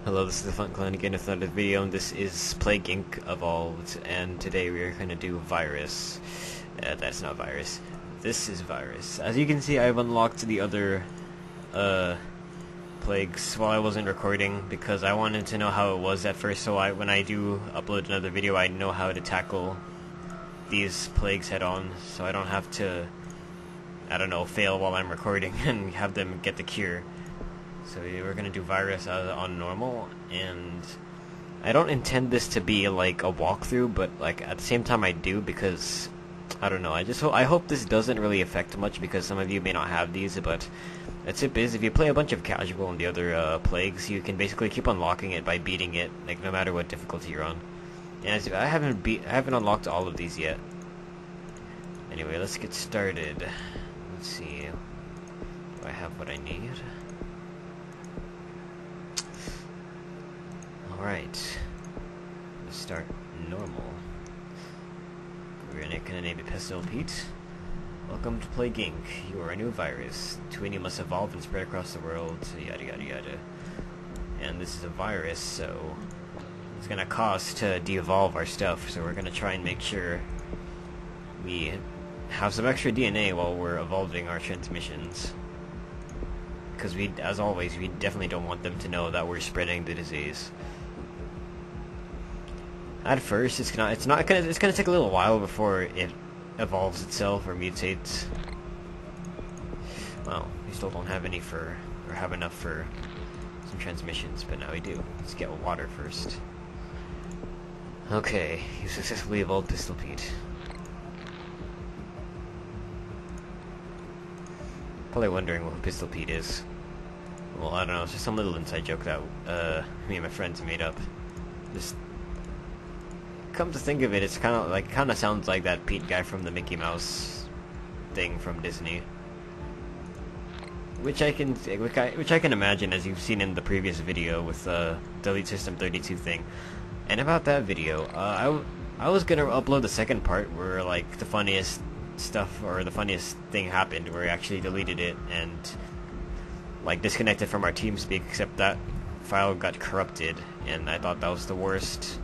Hello, this is the Fun Clan again with another video, and this is Plague Inc. Evolved, and today we are going to do Virus. That's not Virus. This is Virus. As you can see, I've unlocked the other, plagues while I wasn't recording, because I wanted to know how it was at first, so when I do upload another video, I know how to tackle these plagues head-on, so I don't have to, I don't know, fail while I'm recording and have them get the cure. So we're gonna do Virus on normal, and I don't intend this to be like a walkthrough, but like at the same time I do, because I don't know. I hope this doesn't really affect much, because some of you may not have these. But the tip is, if you play a bunch of casual and the other plagues, you can basically keep unlocking it by beating it, like no matter what difficulty you're on. And I haven't unlocked all of these yet. Anyway, let's get started. Let's see. Do I have what I need? Alright, let's start normal. We're gonna name it Pistol Pete. Welcome to Plague Inc. You are a new virus. Twin, you must evolve and spread across the world, yada yada yada. And this is a virus, so it's gonna cost to de-evolve our stuff, so we're gonna try and make sure we have some extra DNA while we're evolving our transmissions. Because as always, we definitely don't want them to know that we're spreading the disease. At first, it's gonna take a little while before it evolves itself or mutates. Well, we still don't have any have enough for some transmissions, but now we do. Let's get water first. Okay, you successfully evolved Pistol Pete. Probably wondering what Pistol Pete is. Well, I don't know, it's just some little inside joke that me and my friends made up. Just come to think of it, it's kind of sounds like that Pete guy from the Mickey Mouse thing from Disney, which I can imagine, as you've seen in the previous video with the Delete System 32 thing. And about that video, I was gonna upload the second part where like the funniest stuff or the funniest thing happened, where we actually deleted it and like disconnected from our TeamSpeak, except that file got corrupted, and I thought that was the worst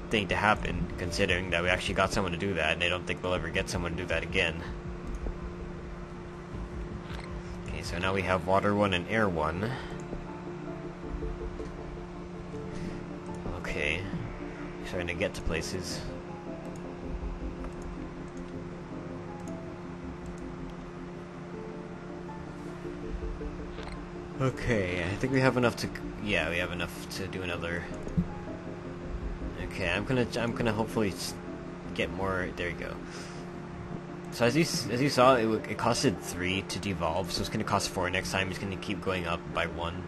thing to happen, considering that we actually got someone to do that, and I don't think we'll ever get someone to do that again. Okay, so now we have Water 1 and Air 1. Okay, starting to get to places. Okay, I think we have enough to. Yeah, we have enough to do another. Okay, I'm gonna hopefully get more. There you go. So as you saw, it costed 3 to devolve, so it's gonna cost 4 next time. It's gonna keep going up by 1.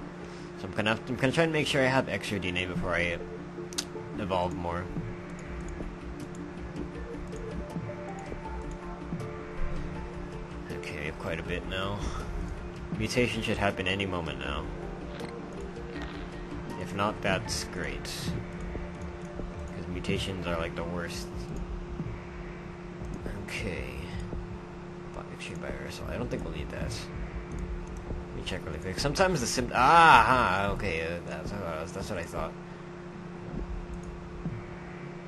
So I'm gonna try and make sure I have extra DNA before I evolve more. Okay, we have quite a bit now. Mutation should happen any moment now. If not, that's great. Because mutations are like the worst. Okay. Extreme virus. I don't think we'll need that. Let me check really quick. Sometimes the okay, that's what I thought.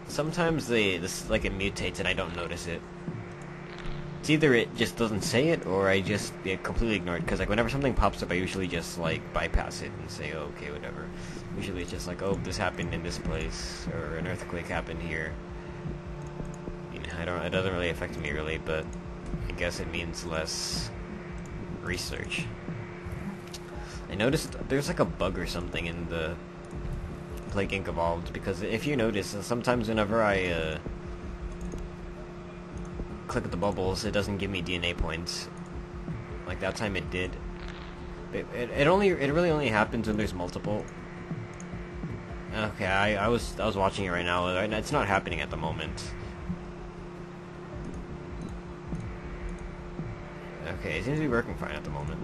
Sometimes this like it mutates and I don't notice it. It's either it just doesn't say it, or I just completely ignore it, because like whenever something pops up, I usually just like bypass it and say, oh, okay, whatever. Usually it's just like, oh, this happened in this place, or an earthquake happened here. You know, it doesn't really affect me really, but I guess it means less research. I noticed there's like a bug or something in the Plague Inc. Evolved, because if you notice, sometimes whenever I click the bubbles, it doesn't give me DNA points. Like that time it did. It really only happens when there's multiple. Okay, I was watching it right now. It's not happening at the moment. Okay, it seems to be working fine at the moment.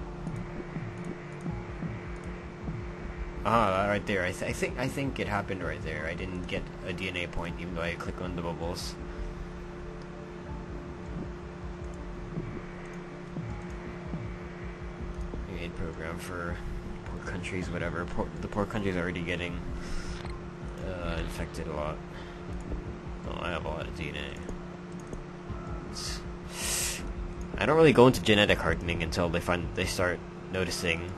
Right there. I think it happened right there. I didn't get a DNA point even though I clicked on the bubbles. Program for Poor countries, whatever. The poor countries are already getting infected a lot. Oh, I have a lot of DNA. I don't really go into genetic hardening until they start noticing,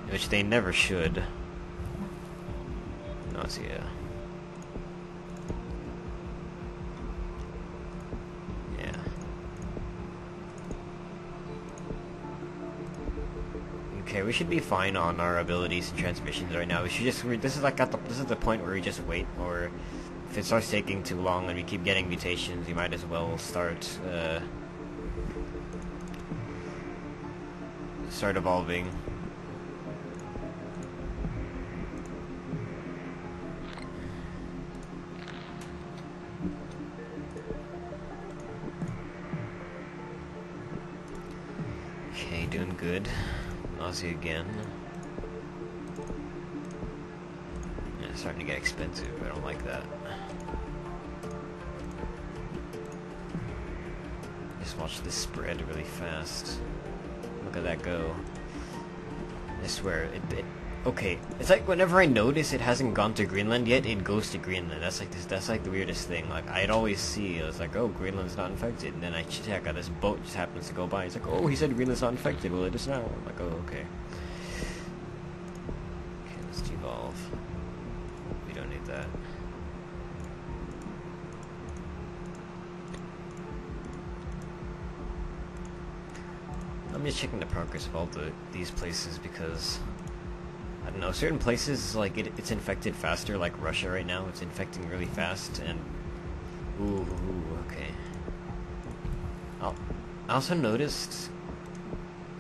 which they never should. Nausea. Yeah. Okay, we should be fine on our abilities and transmissions right now. We should just this is the point where we just wait, or if it starts taking too long and we keep getting mutations, we might as well start evolving. Okay, doing good. Nausea again. Yeah, it's starting to get expensive. I don't like that. Just watch this spread really fast. Look at that go. I swear, okay, it's like whenever I notice it hasn't gone to Greenland yet, it goes to Greenland. That's like the weirdest thing. Like, I'd always see, it's like, oh, Greenland's not infected, and then I check out, this boat just happens to go by. It's like, oh, he said Greenland's not infected, well, it is now. I'm like, oh, okay. Okay, let's devolve. We don't need that. I'm just checking the progress of all these places because I don't know, certain places like it's infected faster, like Russia right now. It's infecting really fast, and ooh, okay. I also noticed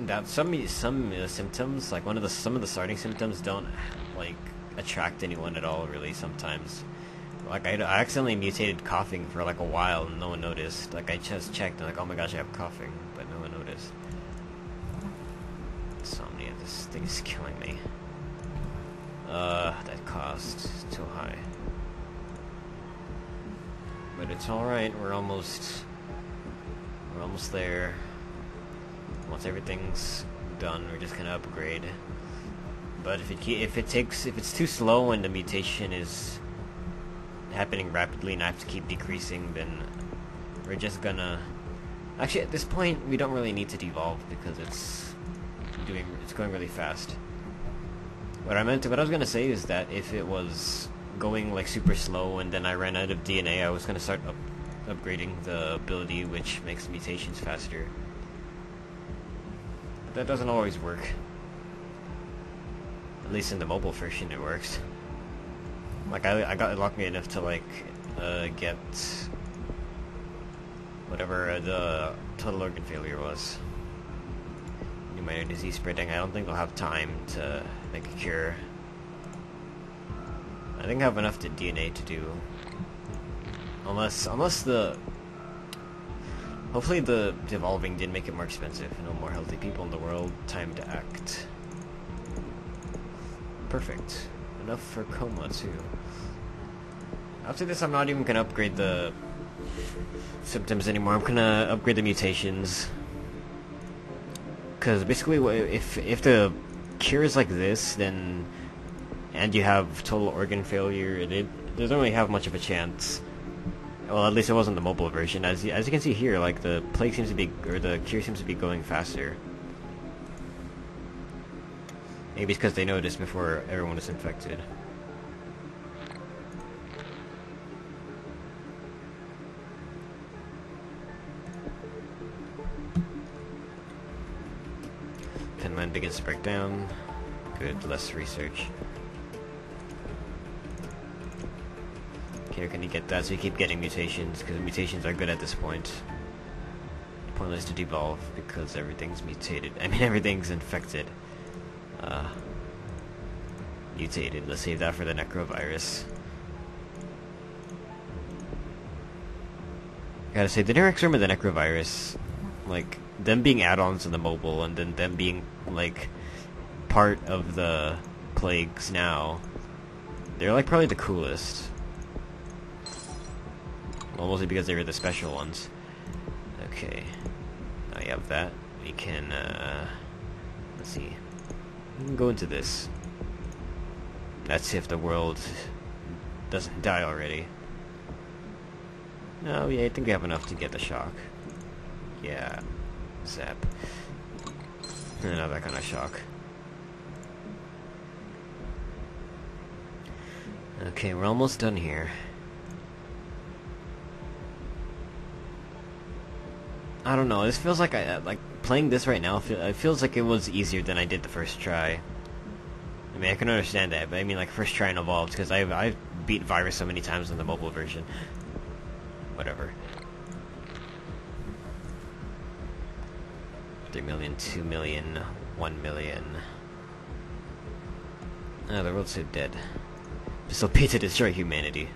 that some symptoms, like some of the starting symptoms, don't like attract anyone at all. Really, sometimes. Like I accidentally mutated coughing for like a while, and no one noticed. Like I just checked, and like, oh my gosh, I have coughing, but no one noticed. Insomnia, this thing is killing me. That cost is too high. But it's alright, we're almost there. Once everything's done, we're just gonna upgrade. But if it's too slow and the mutation is happening rapidly and I have to keep decreasing, then we're just gonna... Actually, at this point, we don't really need to devolve because it's going really fast. What I was gonna say is that if it was going like super slow and then I ran out of DNA, I was gonna start upgrading the ability which makes mutations faster. But that doesn't always work. At least in the mobile version it works. Like I got lucky enough to like get whatever the total organ failure was. Minor disease spreading. I don't think they'll have time to make a cure. I think I have enough to DNA to do. Unless hopefully the devolving did make it more expensive. No more healthy people in the world. Time to act. Perfect. Enough for coma too. After this, I'm not even gonna upgrade the symptoms anymore. I'm gonna upgrade the mutations. Because basically, if the cure is like this, then and you have total organ failure, they don't really have much of a chance. Well, at least it wasn't the mobile version. As you can see here, like the plague seems to be, or the cure seems to be going faster. Maybe it's because they noticed before everyone is infected. Finland begins to break down. Good, less research. Okay, we're gonna get that, so we keep getting mutations, because mutations are good at this point. Pointless to devolve, because everything's mutated. I mean, everything's infected. Mutated. Let's save that for the necrovirus. Gotta say, the Neurexorm and the necrovirus, like, them being add-ons to the mobile, and then them being, like, part of the plagues now, they're, like, probably the coolest. Well, mostly because they were the special ones. Okay. Now you have that. We can, let's see. go into this. That's if the world doesn't die already. No, yeah, I think we have enough to get the shock. Yeah. Zap. Not that kind of shock. Okay, we're almost done here. I don't know, this feels like like playing this right now, it feels like it was easier than I did the first try. I mean, I can understand that, but I mean like first try and evolved, because I've beat Virus so many times in the mobile version. Whatever. 3 million, 2 million, 1 million. Oh, the world's so dead. So paid to destroy humanity.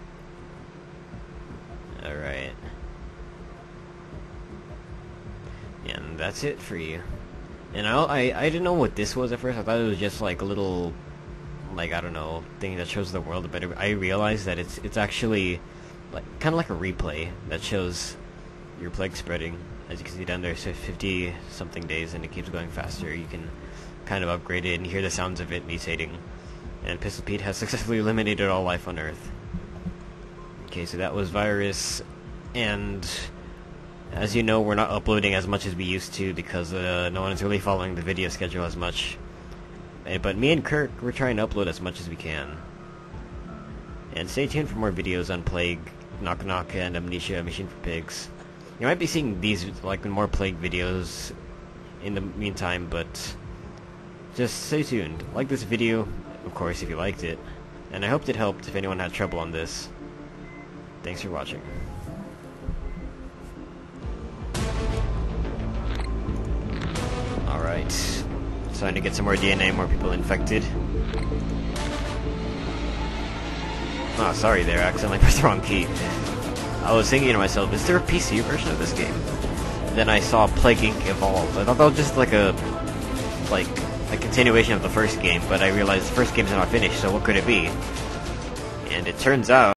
Alright. And that's it for you. And I didn't know what this was at first. I thought it was just like a little, like, I don't know, thing that shows the world. But I realized that it's actually like kind of like a replay that shows your plague spreading. As you can see down there, so 50 something days, and it keeps going faster. You can kind of upgrade it and hear the sounds of it mutating. And Pistol Pete has successfully eliminated all life on Earth. Okay, so that was Virus, and as you know, we're not uploading as much as we used to because no one is really following the video schedule as much. But me and Kirk, we're trying to upload as much as we can. And stay tuned for more videos on Plague, Knock Knock, and Amnesia, Machine for Pigs. You might be seeing these like more Plague videos in the meantime, but just stay tuned. Like this video, of course, if you liked it, and I hoped it helped if anyone had trouble on this. Thanks for watching. Alright, it's time to get some more DNA, more people infected. Oh, sorry there, I accidentally pressed the wrong key. I was thinking to myself, is there a PC version of this game? And then I saw Plague Inc. Evolve. I thought that was just like a continuation of the first game, but I realized the first game's not finished, so what could it be? And it turns out